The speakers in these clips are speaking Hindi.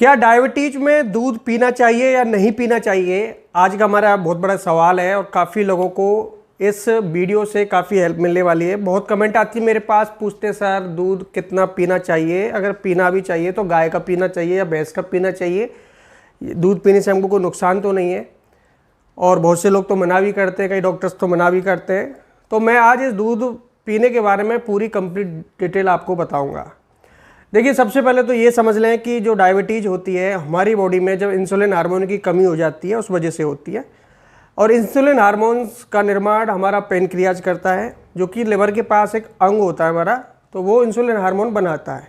क्या डायबिटीज में दूध पीना चाहिए या नहीं पीना चाहिए, आज का हमारा बहुत बड़ा सवाल है और काफ़ी लोगों को इस वीडियो से काफ़ी हेल्प मिलने वाली है। बहुत कमेंट आती है मेरे पास, पूछते सर दूध कितना पीना चाहिए, अगर पीना भी चाहिए तो गाय का पीना चाहिए या भैंस का पीना चाहिए, दूध पीने से हमको कोई नुकसान तो नहीं है। और बहुत से लोग तो मना भी करते हैं, कई डॉक्टर्स तो मना भी करते हैं। तो मैं आज इस दूध पीने के बारे में पूरी कंप्लीट डिटेल आपको बताऊँगा। देखिए, सबसे पहले तो ये समझ लें कि जो डायबिटीज़ होती है हमारी बॉडी में जब इंसुलिन हार्मोन की कमी हो जाती है उस वजह से होती है। और इंसुलिन हार्मोन्स का निर्माण हमारा पैनक्रियाज करता है, जो कि लिवर के पास एक अंग होता है हमारा, तो वो इंसुलिन हार्मोन बनाता है।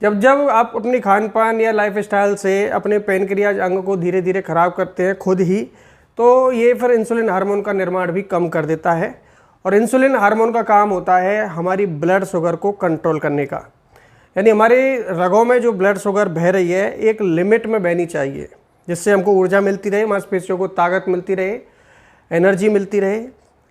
जब जब आप अपनी खान पान या लाइफस्टाइल से अपने पैनक्रियाज अंग को धीरे धीरे ख़राब करते हैं खुद ही, तो ये फिर इंसुलिन हार्मोन का निर्माण भी कम कर देता है। और इंसुलिन हार्मोन का काम होता है हमारी ब्लड शुगर को कंट्रोल करने का, यानी हमारे रगों में जो ब्लड शुगर बह रही है एक लिमिट में बहनी चाहिए, जिससे हमको ऊर्जा मिलती रहे, मांसपेशियों को ताकत मिलती रहे, एनर्जी मिलती रहे।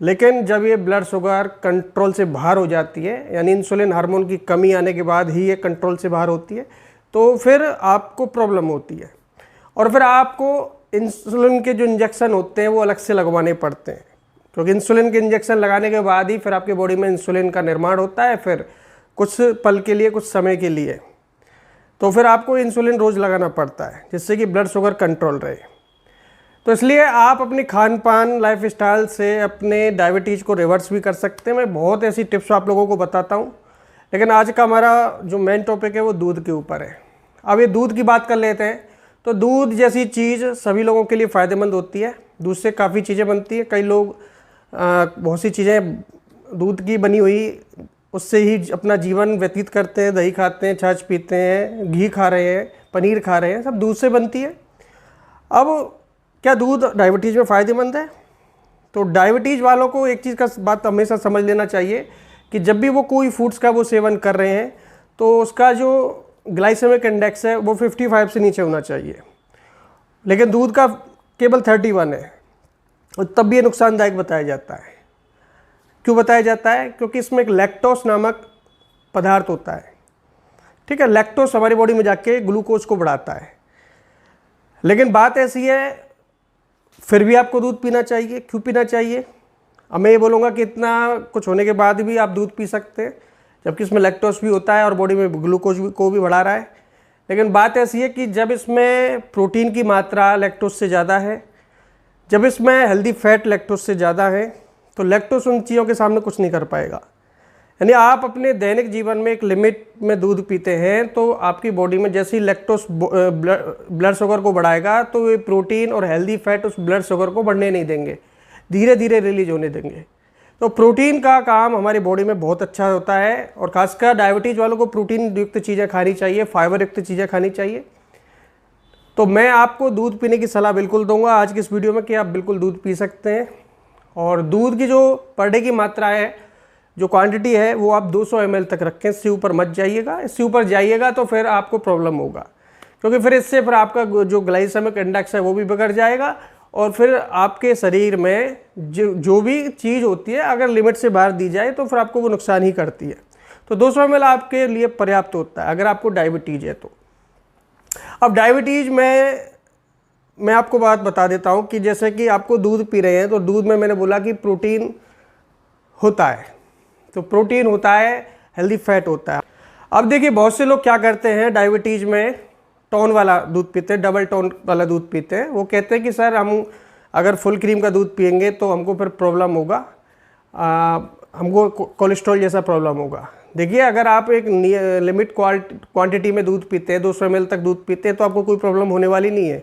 लेकिन जब ये ब्लड शुगर कंट्रोल से बाहर हो जाती है, यानी इंसुलिन हार्मोन की कमी आने के बाद ही ये कंट्रोल से बाहर होती है, तो फिर आपको प्रॉब्लम होती है। और फिर आपको इंसुलिन के जो इंजेक्शन होते हैं वो अलग से लगवाने पड़ते हैं, क्योंकि इंसुलिन के इंजेक्शन लगाने के बाद ही फिर आपके बॉडी में इंसुलिन का निर्माण होता है, फिर कुछ पल के लिए, कुछ समय के लिए। तो फिर आपको इंसुलिन रोज़ लगाना पड़ता है, जिससे कि ब्लड शुगर कंट्रोल रहे। तो इसलिए आप अपनी खान पान लाइफस्टाइल से अपने डायबिटीज़ को रिवर्स भी कर सकते हैं। मैं बहुत ऐसी टिप्स आप लोगों को बताता हूँ, लेकिन आज का हमारा जो मेन टॉपिक है वो दूध के ऊपर है। अब ये दूध की बात कर लेते हैं। तो दूध जैसी चीज़ सभी लोगों के लिए फ़ायदेमंद होती है। दूध से काफ़ी चीज़ें बनती है, कई लोग बहुत सी चीज़ें दूध की बनी हुई उससे ही अपना जीवन व्यतीत करते हैं। दही खाते हैं, छाछ पीते हैं, घी खा रहे हैं, पनीर खा रहे हैं, सब दूध से बनती है। अब क्या दूध डायबिटीज़ में फ़ायदेमंद है? तो डायबिटीज़ वालों को एक चीज़ का बात हमेशा समझ लेना चाहिए कि जब भी वो कोई फूड्स का वो सेवन कर रहे हैं तो उसका जो ग्लाइसेमिक इंडेक्स है वो 55 से नीचे होना चाहिए। लेकिन दूध का केवल 31 है, और तब भी ये नुकसानदायक बताया जाता है। क्यों बताया जाता है? क्योंकि इसमें एक लैक्टोस नामक पदार्थ होता है। ठीक है, लैक्टोस हमारी बॉडी में जाके ग्लूकोज को बढ़ाता है। लेकिन बात ऐसी है, फिर भी आपको दूध पीना चाहिए। क्यों पीना चाहिए? अब मैं ये बोलूँगा कि इतना कुछ होने के बाद भी आप दूध पी सकते हैं, जबकि इसमें लैक्टोस भी होता है और बॉडी में ग्लूकोज को भी बढ़ा रहा है। लेकिन बात ऐसी है कि जब इसमें प्रोटीन की मात्रा लैक्टोस से ज़्यादा है, जब इसमें हेल्दी फैट लैक्टोस से ज़्यादा है, तो लैक्टोस उन चीज़ों के सामने कुछ नहीं कर पाएगा। यानी आप अपने दैनिक जीवन में एक लिमिट में दूध पीते हैं तो आपकी बॉडी में जैसे ही लैक्टोस ब्लड शुगर को बढ़ाएगा, तो ये प्रोटीन और हेल्दी फैट उस ब्लड शुगर को बढ़ने नहीं देंगे, धीरे धीरे रिलीज होने देंगे। तो प्रोटीन का काम हमारी बॉडी में बहुत अच्छा होता है, और खासकर डायबिटीज़ वालों को प्रोटीन युक्त चीज़ें खानी चाहिए, फाइबर युक्त चीज़ें खानी चाहिए। तो मैं आपको दूध पीने की सलाह बिल्कुल दूंगा आज की इस वीडियो में कि आप बिल्कुल दूध पी सकते हैं। और दूध की जो पर डे की मात्रा है, जो क्वांटिटी है, वो आप 200 ml तक रखें। इससे ऊपर मत जाइएगा। इससे ऊपर जाइएगा तो फिर आपको प्रॉब्लम होगा, क्योंकि फिर इससे फिर आपका जो ग्लाइसेमिक इंडेक्स है वो भी बिगड़ जाएगा, और फिर आपके शरीर में जो भी चीज़ होती है अगर लिमिट से बाहर दी जाए तो फिर आपको वो नुकसान ही करती है। तो 200 ml आपके लिए पर्याप्त होता है अगर आपको डायबिटीज़ है तो। अब डायबिटीज़ में मैं आपको बात बता देता हूँ कि जैसे कि आपको दूध पी रहे हैं, तो दूध में मैंने बोला कि प्रोटीन होता है, तो प्रोटीन होता है, हेल्दी फैट होता है। अब देखिए, बहुत से लोग क्या करते हैं, डायबिटीज़ में टोन वाला दूध पीते हैं, डबल टोन वाला दूध पीते हैं। वो कहते हैं कि सर हम अगर फुल क्रीम का दूध पियेंगे तो हमको फिर प्रॉब्लम होगा, हमको कोलेस्ट्रॉल जैसा प्रॉब्लम होगा। देखिए, अगर आप एक लिमिट क्वांटिटी में दूध पीते हैं, 200 ml तक दूध पीते हैं, तो आपको कोई प्रॉब्लम होने वाली नहीं है।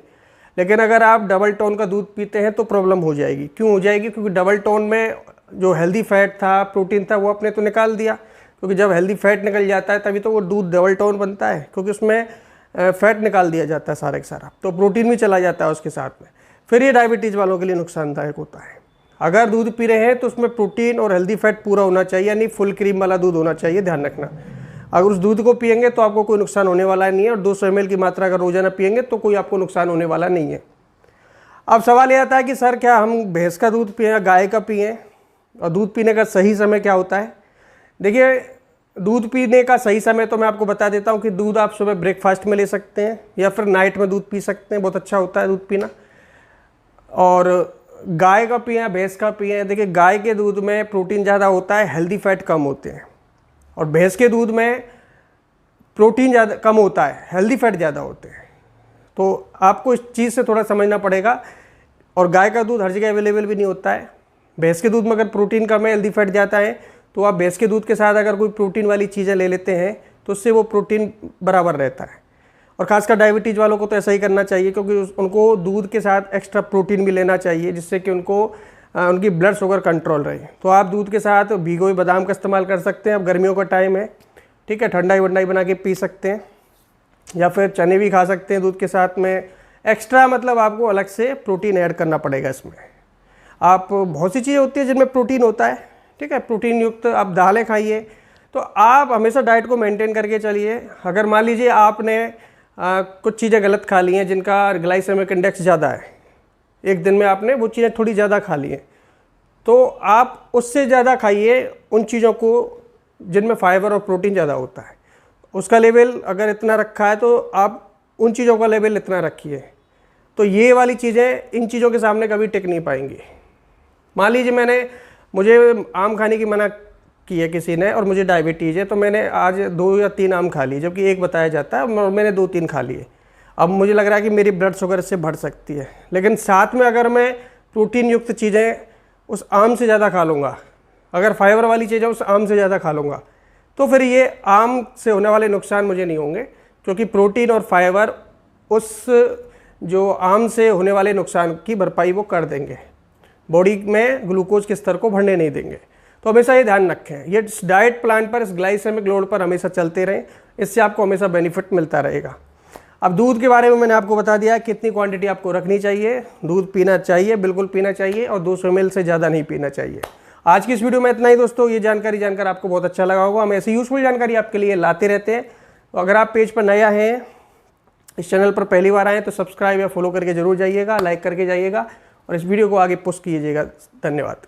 लेकिन अगर आप डबल टोन का दूध पीते हैं तो प्रॉब्लम हो जाएगी। क्यों हो जाएगी? क्योंकि डबल टोन में जो हेल्दी फैट था, प्रोटीन था, वो आपने तो निकाल दिया, क्योंकि जब हेल्दी फैट निकल जाता है तभी तो वो दूध डबल टोन बनता है, क्योंकि उसमें फैट निकाल दिया जाता है सारा का सारा, तो प्रोटीन भी चला जाता है उसके साथ में। फिर ये डायबिटीज़ वालों के लिए नुकसानदायक होता है। अगर दूध पी रहे हैं तो उसमें प्रोटीन और हेल्दी फैट पूरा होना चाहिए, यानी फुल क्रीम वाला दूध होना चाहिए, ध्यान रखना। अगर उस दूध को पियेंगे तो आपको कोई नुकसान होने वाला नहीं है, और 200 ml की मात्रा अगर रोजाना पियेंगे तो कोई आपको नुकसान होने वाला नहीं है। अब सवाल ये आता है कि सर क्या हम भैंस का दूध पिएं या गाय का पिएं, और दूध पीने का सही समय क्या होता है? देखिए, दूध पीने का सही समय तो मैं आपको बता देता हूँ कि दूध आप सुबह ब्रेकफास्ट में ले सकते हैं या फिर नाइट में दूध पी सकते हैं, बहुत अच्छा होता है दूध पीना। और गाय का पिए या भैंस का पिए, देखिए गाय के दूध में प्रोटीन ज़्यादा होता है, हेल्दी फैट कम होते हैं, और भैंस के दूध में प्रोटीन ज़्यादा कम होता है, हेल्दी फैट ज़्यादा होते हैं। तो आपको इस चीज़ से थोड़ा समझना पड़ेगा। और गाय का दूध हर जगह अवेलेबल भी नहीं होता है। भैंस के दूध में अगर प्रोटीन कम है, हेल्दी फैट ज़्यादा है, तो आप भैंस के दूध के साथ अगर कोई प्रोटीन वाली चीज़ें ले लेते हैं तो उससे वो प्रोटीन बराबर रहता है। और खासकर डायबिटीज़ वालों को तो ऐसा ही करना चाहिए, क्योंकि उनको दूध के साथ एक्स्ट्रा प्रोटीन भी लेना चाहिए, जिससे कि उनको उनकी ब्लड शुगर कंट्रोल रहे। तो आप दूध के साथ भिगोए हुए बादाम का इस्तेमाल कर सकते हैं। अब गर्मियों का टाइम है, ठीक है, ठंडाई वंडाई बना के पी सकते हैं, या फिर चने भी खा सकते हैं दूध के साथ में। एक्स्ट्रा मतलब आपको अलग से प्रोटीन ऐड करना पड़ेगा इसमें। आप बहुत सी चीज़ें होती है जिनमें प्रोटीन होता है, ठीक है, प्रोटीन युक्त आप दालें खाइए। तो आप हमेशा डाइट को मेंटेन करके चलिए। अगर मान लीजिए आपने कुछ चीज़ें गलत खा ली हैं जिनका ग्लाइसेमिक इंडेक्स ज़्यादा है, एक दिन में आपने वो चीज़ें थोड़ी ज़्यादा खा ली हैं, तो आप उससे ज़्यादा खाइए उन चीज़ों को जिनमें फाइबर और प्रोटीन ज़्यादा होता है। उसका लेवल अगर इतना रखा है तो आप उन चीज़ों का लेवल इतना रखिए। तो ये वाली चीज़ें इन चीज़ों के सामने कभी टिक नहीं पाएंगी। मान लीजिए मुझे आम खाने की मना की है किसी ने और मुझे डायबिटीज़ है, तो मैंने आज 2 या 3 आम खा लिए, जबकि एक बताया जाता है, और मैंने 2-3 खा लिए। अब मुझे लग रहा है कि मेरी ब्लड शुगर इससे बढ़ सकती है, लेकिन साथ में अगर मैं प्रोटीन युक्त चीज़ें उस आम से ज़्यादा खा लूँगा, अगर फाइबर वाली चीज़ें उस आम से ज़्यादा खा लूँगा, तो फिर ये आम से होने वाले नुकसान मुझे नहीं होंगे, क्योंकि प्रोटीन और फाइबर उस जो आम से होने वाले नुकसान की भरपाई वो कर देंगे, बॉडी में ग्लूकोज के स्तर को बढ़ने नहीं देंगे। तो हमेशा ये ध्यान रखें, ये डाइट प्लान पर, इस ग्लाइसेमिक लोड पर हमेशा चलते रहें, इससे आपको हमेशा बेनिफिट मिलता रहेगा। अब दूध के बारे में मैंने आपको बता दिया कितनी क्वांटिटी आपको रखनी चाहिए। दूध पीना चाहिए, बिल्कुल पीना चाहिए, और 200 ml से ज़्यादा नहीं पीना चाहिए। आज की इस वीडियो में इतना ही दोस्तों। ये जानकारी जानकर आपको बहुत अच्छा लगा होगा। हम ऐसी यूजफुल जानकारी आपके लिए लाते रहते हैं। तो अगर आप पेज पर नया हैं, इस चैनल पर पहली बार आएँ, तो सब्सक्राइब या फॉलो करके जरूर जाइएगा, लाइक करके जाइएगा, और इस वीडियो को आगे पुश कीजिएगा। धन्यवाद।